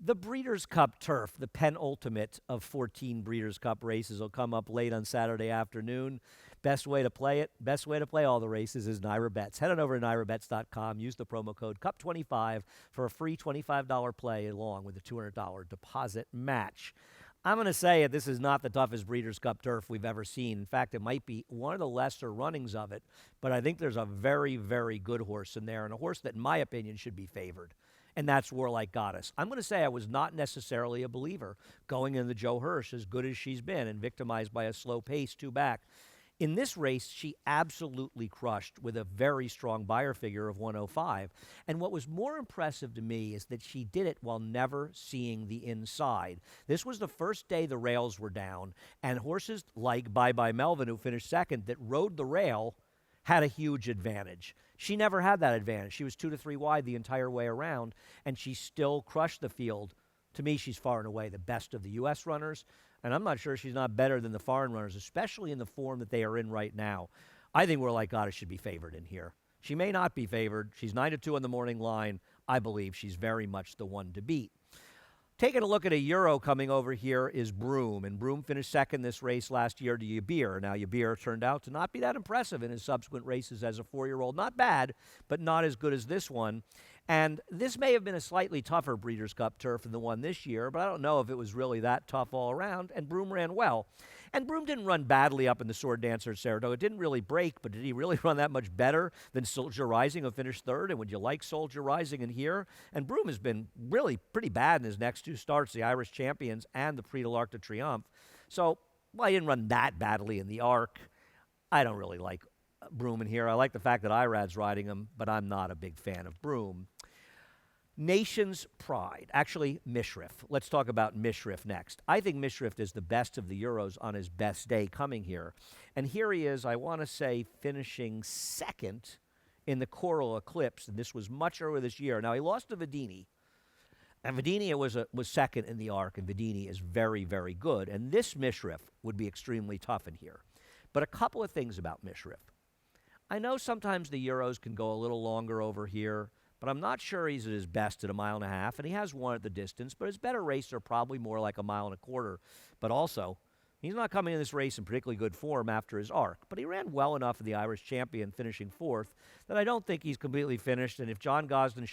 The Breeders' Cup Turf, the penultimate of 14 Breeders' Cup races, will come up late on Saturday afternoon. Best way to play it, best way to play all the races is Naira Bets. Head on over to nairabets.com. Use the promo code CUP25 for a free $25 play along with a $200 deposit match. I'm going to say it, this is not the toughest Breeders' Cup Turf we've ever seen. In fact, it might be one of the lesser runnings of it, but I think there's a very, very good horse in there, and a horse that, in my opinion, should be favored. And that's Warlike Goddess. I'm going to say I was not necessarily a believer going into Joe Hirsch, as good as she's been, and victimized by a slow pace, two back. In this race, she absolutely crushed with a very strong buyer figure of 105. And what was more impressive to me is that she did it while never seeing the inside. This was the first day the rails were down, and horses like Bye Bye Melvin, who finished second, that rode the rail, had a huge advantage. She never had that advantage. She was 2 to 3 wide the entire way around, and she still crushed the field. To me, she's far and away the best of the U.S. runners, and I'm not sure she's not better than the foreign runners, especially in the form that they are in right now. I think Warlike Goddess should be favored in here. She may not be favored. She's 9-2 on the morning line. I believe she's very much the one to beat. Taking a look at a Euro coming over here is Broome, and Broome finished second this race last year to Yabir. Now, Yabir turned out to not be that impressive in his subsequent races as a 4-year-old. Not bad, but not as good as this one. And this may have been a slightly tougher Breeders' Cup Turf than the one this year, but I don't know if it was really that tough all around, and Broome ran well. And Broome didn't run badly up in the Sword Dancer at Saratoga. It didn't really break, but did he really run that much better than Soldier Rising, who finished third? And would you like Soldier Rising in here? And Broome has been really pretty bad in his next two starts, the Irish Champions and the Prix de l'Arc de Triomphe. So, well, he didn't run that badly in the Arc. I don't really like Broome in here. I like the fact that Irad's riding him, but I'm not a big fan of Broome. Nation's Pride. Actually, Mishrif. Let's talk about Mishrif next. I think Mishrif is the best of the Euros on his best day coming here. And here he is, I want to say, finishing second in the Coral Eclipse. And this was much earlier this year. Now, he lost to Vedini. And Vedini was second in the Arc, and Vedini is very, very good. And this Mishrif would be extremely tough in here. But a couple of things about Mishrif. I know sometimes the Euros can go a little longer over here, but I'm not sure he's at his best at 1.5 miles, and he has won at the distance, but his better races are probably more like 1.25 miles. But also, he's not coming in this race in particularly good form after his Arc, but he ran well enough in the Irish Champion, finishing fourth, that I don't think he's completely finished, and if John Gosden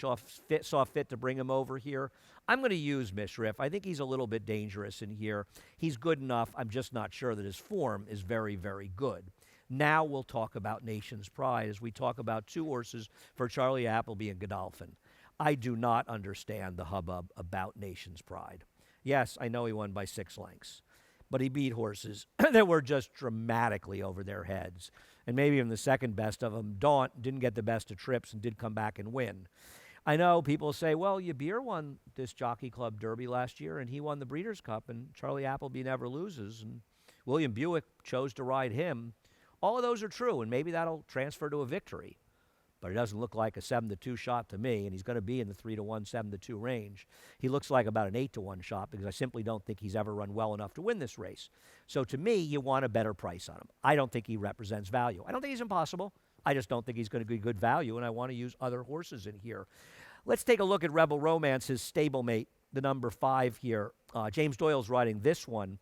saw fit to bring him over here, I'm going to use Mishrif. I think he's a little bit dangerous in here. He's good enough. I'm just not sure that his form is very, very good. Now we'll talk about Nation's Pride as we talk about two horses for Charlie Appleby and Godolphin. I do not understand the hubbub about Nation's Pride. Yes, I know he won by 6 lengths, but he beat horses that were just dramatically over their heads. And maybe even the second best of them, Daunt, didn't get the best of trips and did come back and win. I know people say, well, Yabir won this Jockey Club Derby last year, and he won the Breeders' Cup, and Charlie Appleby never loses, and William Buick chose to ride him. All of those are true, and maybe that'll transfer to a victory. But it doesn't look like a 7-2 shot to me, and he's going to be in the 3-1, 7-2 range. He looks like about an 8-1 shot because I simply don't think he's ever run well enough to win this race. So to me, you want a better price on him. I don't think he represents value. I don't think he's impossible. I just don't think he's going to be good value, and I want to use other horses in here. Let's take a look at Rebel Romance's stablemate, the number 5 here. James Doyle's riding this one.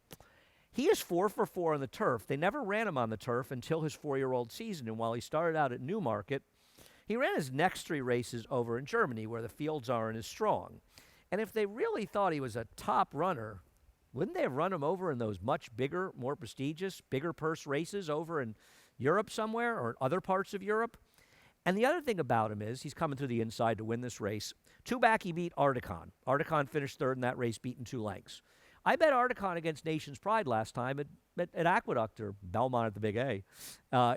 He is 4 for 4 on the turf. They never ran him on the turf until his 4-year-old season. And while he started out at Newmarket, he ran his next 3 races over in Germany where the fields aren't as strong. And if they really thought he was a top runner, wouldn't they have run him over in those much bigger, more prestigious, bigger purse races over in Europe somewhere or other parts of Europe? And the other thing about him is he's coming through the inside to win this race. 2 back, he beat Articon. Articon finished third in that race, beaten 2 lengths. I bet Articon against Nation's Pride last time at Aqueduct, or Belmont at the Big A,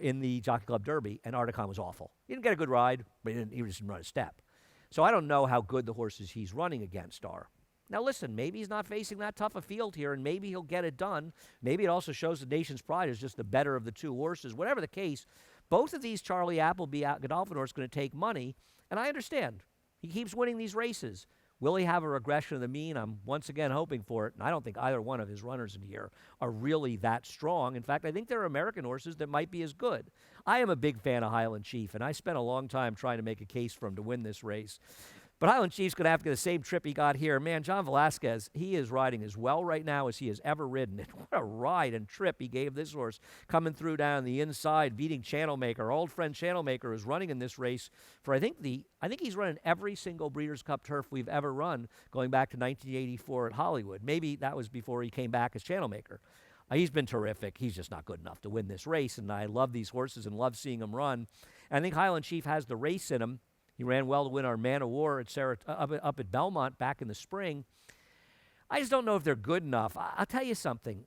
in the Jockey Club Derby, and Articon was awful. He didn't get a good ride, but he just didn't run a step. So I don't know how good the horses he's running against are. Now listen, maybe he's not facing that tough a field here, and maybe he'll get it done. Maybe it also shows that Nation's Pride is just the better of the 2 horses. Whatever the case, both of these Charlie Appleby Godolphin horses are going to take money, and I understand. He keeps winning these races. Will he have a regression of the mean? I'm once again hoping for it, and I don't think either one of his runners in here are really that strong. In fact, I think there are American horses that might be as good. I am a big fan of Highland Chief, and I spent a long time trying to make a case for him to win this race. But Highland Chief's going to have to get the same trip he got here. Man, John Velasquez, he is riding as well right now as he has ever ridden. And what a ride and trip he gave this horse, coming through down the inside, beating Channelmaker. Our old friend Channelmaker is running in this race for, I think he's running every single Breeders' Cup turf we've ever run, going back to 1984 at Hollywood. Maybe that was before he came back as Channelmaker. He's been terrific. He's just not good enough to win this race, and I love these horses and love seeing them run. And I think Highland Chief has the race in him. He ran well to win our Man of War at up at Belmont back in the spring. I just don't know if they're good enough. I'll tell you something.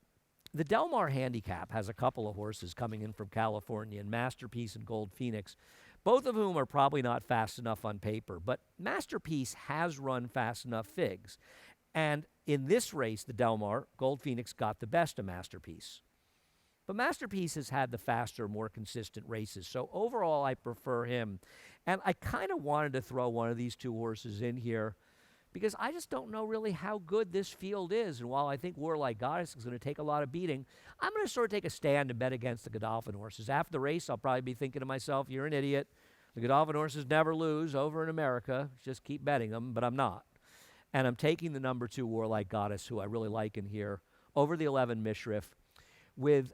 The Del Mar Handicap has a couple of horses coming in from California, and Masterpiece and Gold Phoenix, both of whom are probably not fast enough on paper. But Masterpiece has run fast enough figs. And in this race, the Del Mar, Gold Phoenix got the best of Masterpiece. But Masterpiece has had the faster, more consistent races. So overall, I prefer him. And I kind of wanted to throw one of these two horses in here because I just don't know really how good this field is. And while I think Warlike Goddess is going to take a lot of beating, I'm going to sort of take a stand and bet against the Godolphin horses. After the race, I'll probably be thinking to myself, you're an idiot. The Godolphin horses never lose over in America. Just keep betting them, but I'm not. And I'm taking the number 2 Warlike Goddess, who I really like in here, over the 11 Mishrif, with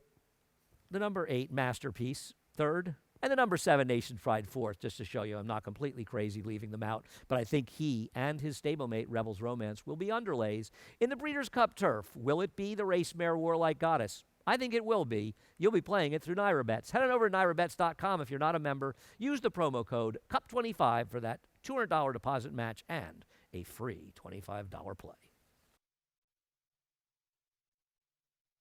the number 8 Masterpiece, 3rd, and the number 7 Nation Pride, 4th, just to show you I'm not completely crazy leaving them out. But I think he and his stablemate, Rebels Romance, will be underlays in the Breeders' Cup turf. Will it be the race mare Warlike Goddess? I think it will be. You'll be playing it through NYRA Head on over to NYRABets.com if you're not a member. Use the promo code CUP25 for that $200 deposit match and a free $25 play.